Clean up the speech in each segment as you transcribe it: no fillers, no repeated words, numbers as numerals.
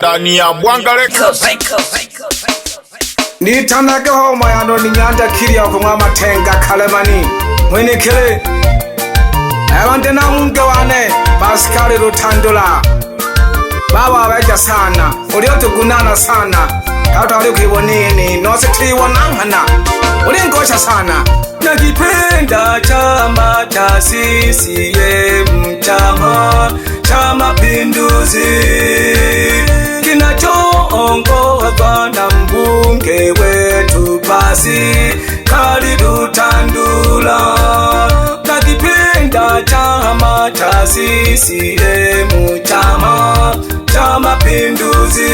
Ndani ya Bwanga Records. Nitanage homa yano ni nyanda kiri kumwa matenga kalemani mwenikele abande na munge wane Pascal Rutandula baba abeja sana ulio tugunana sana hata wali kuibonini nose tuiwonangana uli ngosha sana nakipenda chama cha CCM chama Mapinduzi kinachoongozwa na mbunge wetu Pascal Rutandula. Nakipenda chama cha CCM chama Mapinduzi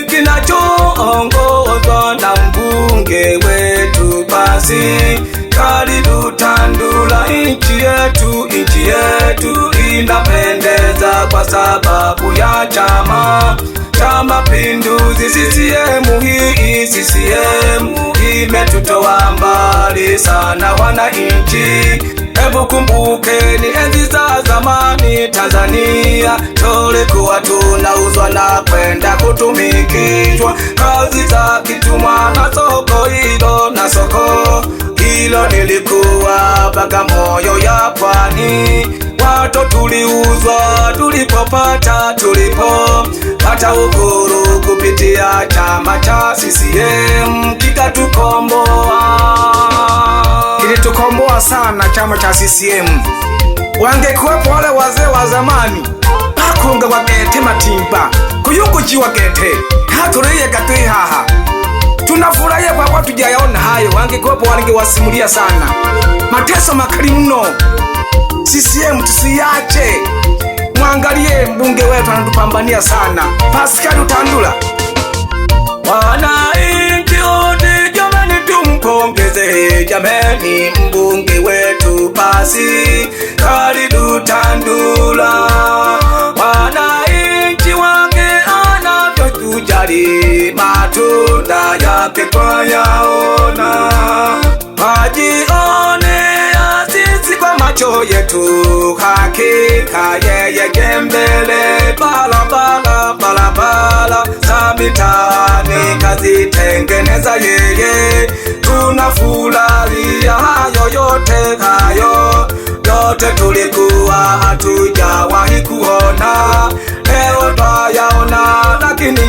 kinachoongozwa na mbunge wetu Pascal Rutandula. Nchi yetu inapendeza kwa sababu ya chama Mapinduzi. CCM imetutoa mbali sana wananchi. Hebu kumbukeni enzi za zamani Tanzania tulikuwa tunauzwa na kwenda kutumikishwa kazi za kitumwa na soko hilo nilikuwa Bagamoyo ya Pwani. Watu tuliuzwa tulipopata uhuru kupitia chama cha CCM kilitukomboa sana chama cha CCM. Wangekuwepo wale wazee wa zamani bakunga wagete matimba kuyunguchiwa gete hatureye gatwe haha. Tunafurahia kwa kwa tujayaona hayo. Wangekuwepo wangewasimulia sana mateso makali mno. CCM tusiache, mwangalie mbunge wetu anatupambania sana Pascal Rutandula. Wananchi wote jamani tumpongeze jamani mbunge wetu Pascal Rutandula. Wananchi wake anavyotujali matunda yake twayaona. Wajionea sisi kwa macho yetu, hakika yeye jembele. Barabara za mitaani kazitengeneza yeye. Tunafurahia hayo yote tulikuwa hatujawahi kuona, leo twayaona. Lakini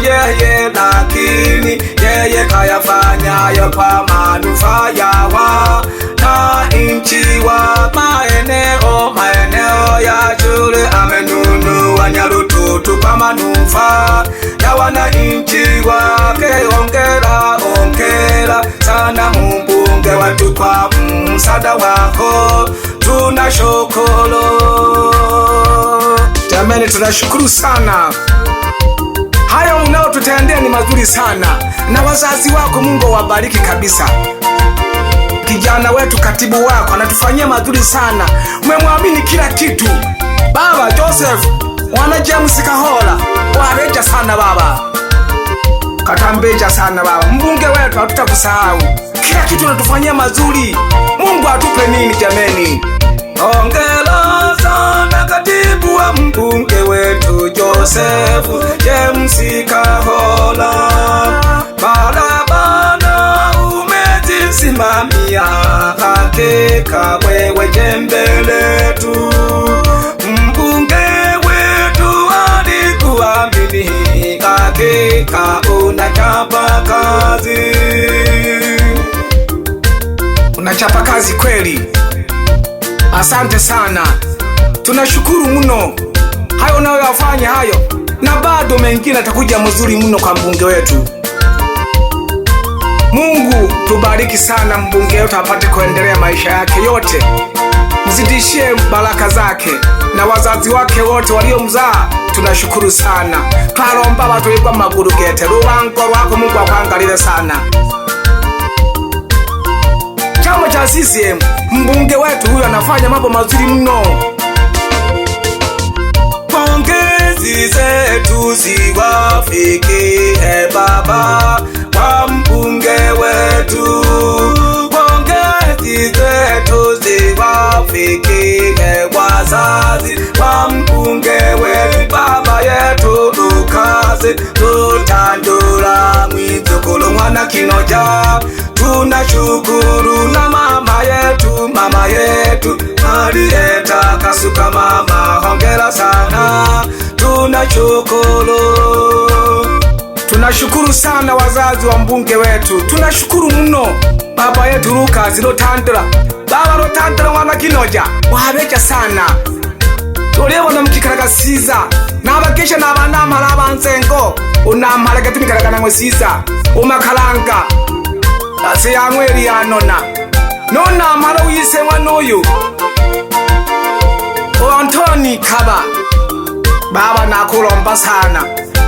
yeye kayafanyayo kwa manufaa ya wananchi wa maeneo ya shule. Amenunua Nyarututu kwa manufaa ya wananchi wake. Ongera sana mbunge wetu kwa msaada wako, tunashukuru. Jamani, tunashukuru sana. Hayo unaotutendea ni mazuri sana, na wazazi wako Mungu wabariki kabisa. Kijana wetu katibu wako anatufanyia mazuri sana, umemwamini kila kitu. Baba Joseph wana James Kahola wareja sana baba, katambeja sana baba. Mbunge wetu hatutakusahau, kila kitu unatufanyia mazuri. Mungu atupe nini jameni. Hongera sana katibu wa mbunge wetu Joseph James Kahola. Barabara umezisimamia, hakika wewe jembele tu. Mbunge wetu alikuamini, hakika unachapa kazi kweli. Asante sana, tunashukuru mno hayo unayoyafanya hayo, na bado mengine atakuja mzuri mno kwa mbunge wetu. Mungu tubariki sana mbunge wetu apate kuendelea maisha yake yote. Mzidishie baraka zake na wazazi wake wote waliomzaa. Tunashukuru sana. Twaromba watu kwa maguru gete rubango rwako Mungu akwangalire sana. Chama cha CCM mbunge wetu huyu anafanya mambo mazuri mno. Pongezi zetu ziwafikie baba wa mbunge wetu. Pongezi zetu ziwafikie wazazi wa mbunge wetu baba yetu Luka Rutandura mwizukulu mwana Kinoja. Tunashukuru na mama yetu Marieta Kasuka, mama hongera sana. Tunashukuru sana wazazi wa mbunge wetu, tunashukuru mno. Baba yetu Lucas Rutandura, baba Rutandura mwana Kinoja, wabeja sana. Tulebona mukikaraga n'abakesha n'abanamara abanzengo unamara gatumikaraga namwe siza umakalanga ase yanyweri yanona nona amara uyisemwa n'uyu Antoni Kaba. Baba nakulomba sana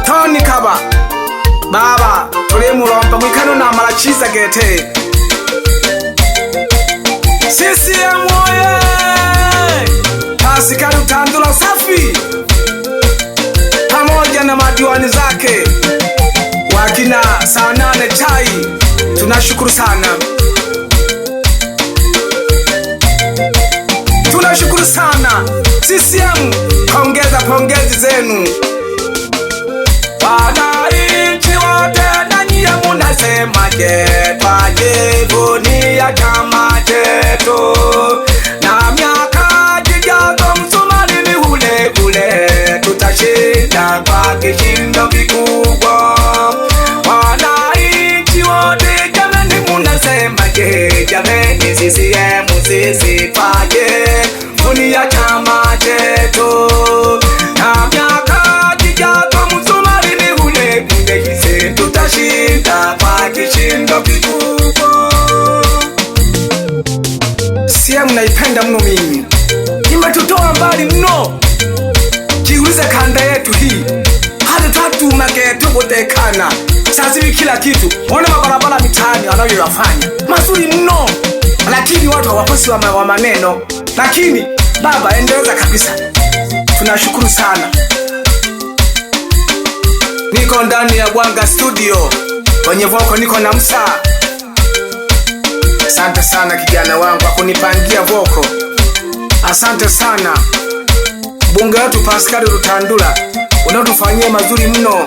Tony Kaba, baba tulimulomba mwikano namara chiza gete. CCM oye! Pascal Rutandura safi pamoja na madiwani zake wakina Sanane Chai, tunashukuru sana. Tunashukuru sana CCM, pongezi zenu. Wananchi wote nanyi munasemaje? Twajivunia chama chetu na miaka ijayo msumari ni ule ule, tutashinda kwa kishindo kikubwa. Wananchi wote jamani munasemaje? Jamani CCM sisi twajivunia chama chetu na miaka ijayo msumari ni ule ule, tutashinda kwa kishindo kikubwa. CCM naipenda mno mimi, imetutoa mbali mno. Jiulize kanda yetu hii, hadi tatu mageto kutekana. Sasa hivi kila kitu, ona mabarabara mitaani wanayoyafanya mazuri mno, lakini watu hawakosi wa maneno. Lakini baba endeleza kabisa, tunashukuru sana. Niko ndani ya Bwanga Studio, kwenye voko niko na Musa. Asante sana kijana wangu akunipangia voko. Asante sana bunge wetu Pascal Rutandura, unatufanyia mazuri mno.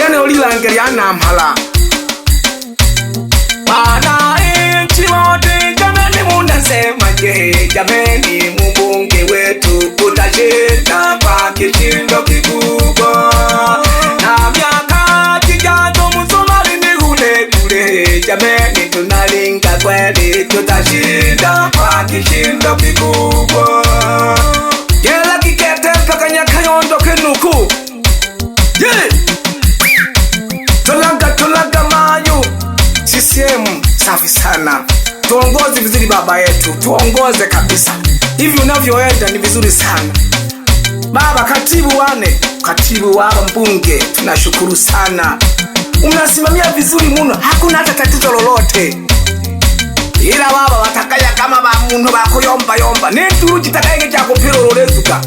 Leo ulilangeliana amhala. Wananchi wote jamani munasemaje? Jamani mbunge wetu utashinda kwa kishindo kikubwa. Na miaka ijayo msumari ni ule ule, jamani tunalinga kweli, tutashinda kwa kishindo kikubwa. Yela kikete mpaka Nyakayondo Kenuku. Tulaga mayu. CCM safi sana. Tuongoze vizuri baba yetu, tuongoze kabisa. Hivi unavyoenda ni vizuri sana. Baba katibu wa mbunge, tunashukuru sana. Unasimamia vizuri mno, hakuna hata tatizo lolote. Ila baba watakaya kama ba muntu bakuyomba netu kitakaye cha kupirororezuka.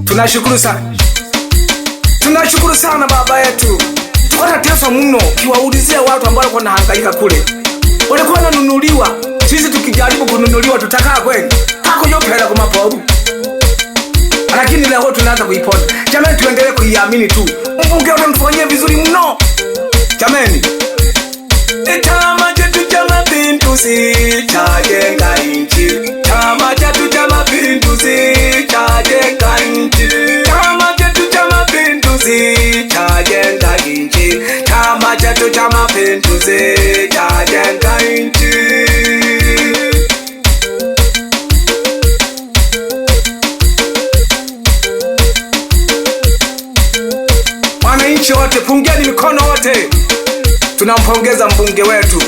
Tunashukuru sana. Tunashukuru sana baba yetu. Tukata tesa mno kiwaulizia watu ambao walikuwa wanahangaika kule. Walikuwa wananunuliwa. Sisi tukijaribu kununuliwa tutakaa kweli. Hako yote hela kwa maporu. Lakini leo tunaanza kuipona. Jamani tuendelee kuiamini tu. Mbunge unatufanyia vizuri mno. Jamani. Chama chetu cha mapinduzi chajenga nchi. Chama chetu cha mapinduzi chajenga nchi. Chama chetu cha mapinduzi chajenga nchi. Chama chetu cha mapinduzi chajenga nchi. Wananchi wote pungieni mikono wote. Tunampongeza mbunge wetu.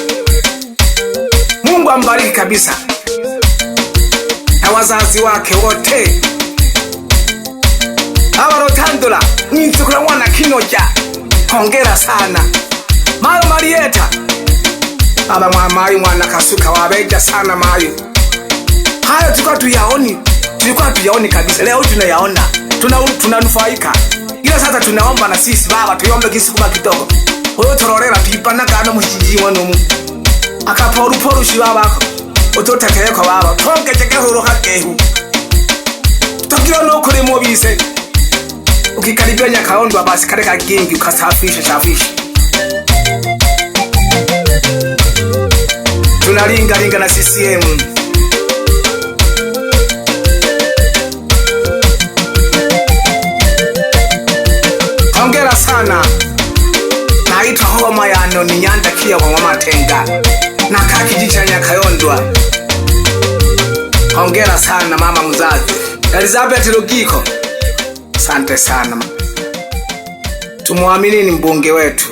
Mungu ambariki kabisa. Na wazazi wake wote. Baba Rutandura, mwizukulu mwana Kinoja, hongera sana. Mayo Marieta, baba Mayo mwana Kasuka, wabeja sana Mayo. Hayo tulikuwa tuyaoni kabisa. Leo tunayaona. Tunanufaika. Ila sasa tunaomba na sisi baba tuombe kisukuma kidogo. Oyo tororera pipana kana mushiji wanu akaporu shibabako ototakeko baba tonke cheke horo hakehu tokiro no kuri mobise Ukikaribia Nyakaondwa basi kale kagingi ukasafisha shafisha. Tunalinga na CCM. Hongera sana. Naitwa Homa ya Noni Nyandakia wa Mama Tenga. Na kijiji cha Nyakaondwa. Hongera sana mama mzazi. Elizabeth Lugiko. Asante sana. Tumuamini ni mbunge wetu.